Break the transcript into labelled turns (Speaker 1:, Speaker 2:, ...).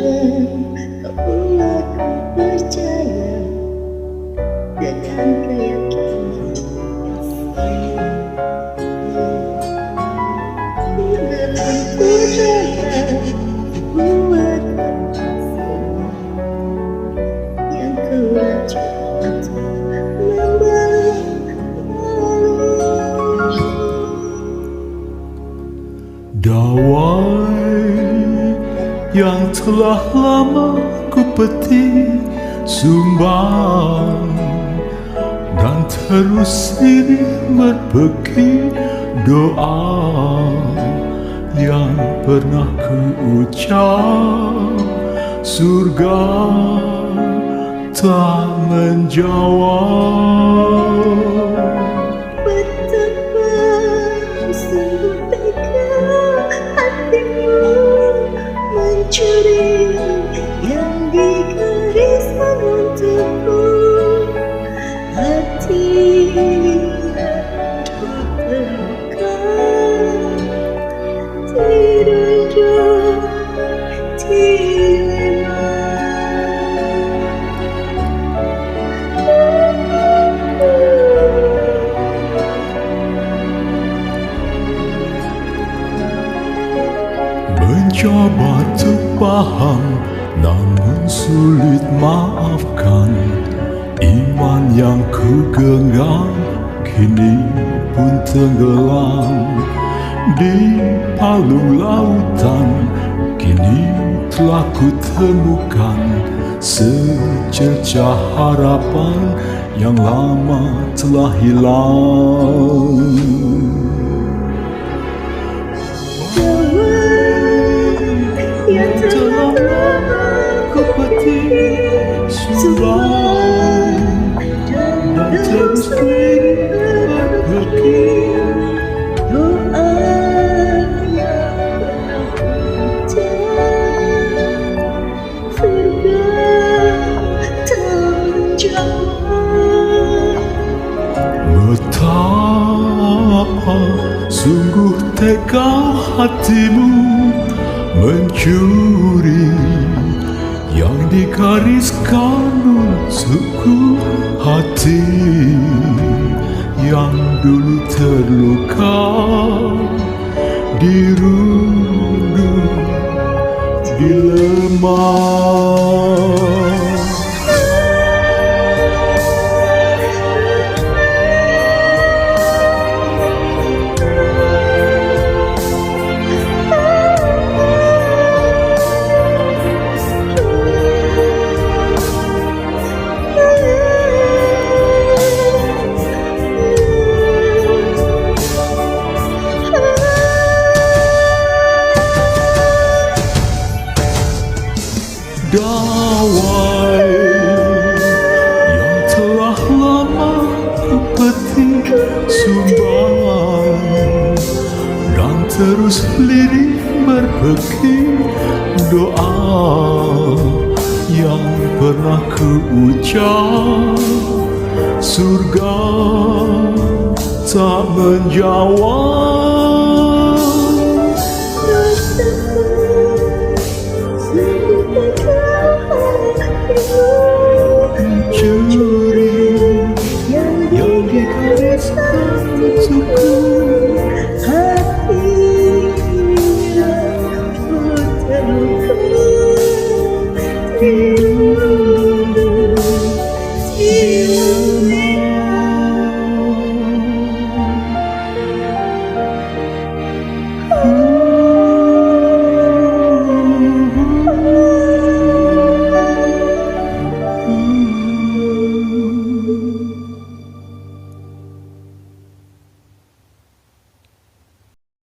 Speaker 1: kau buatku percaya dengan keyakinan dalam pujana buat yang ku rasa
Speaker 2: Dawai yang telah lama ku petik sumbang dan terus ini berbeki doa yang pernah ku ucap, surga tak menjawab.
Speaker 1: Mencuri yang digariskan untukku, hati yang terluka, dirundung dilema.
Speaker 2: Mencoba untuk paham, namun sulit maafkan. Iman yang ku genggam kini pun tenggelam di palung lautan. Kini telah ku temukan secercah harapan yang lama telah hilang.
Speaker 1: Yang telah lama ku petik sumbang dan terus berbeki doa yang pernah ku ucap, surga tak menjawab.
Speaker 2: Betapa sungguh tega hatimu mencuri yang digariskan untukku, hati yang dulu terluka, dirundung dilema. Dawai yang telah lama ku petik sumbang dan terus lirih berbeki doa yang pernah ku ucap, surga tak menjawab.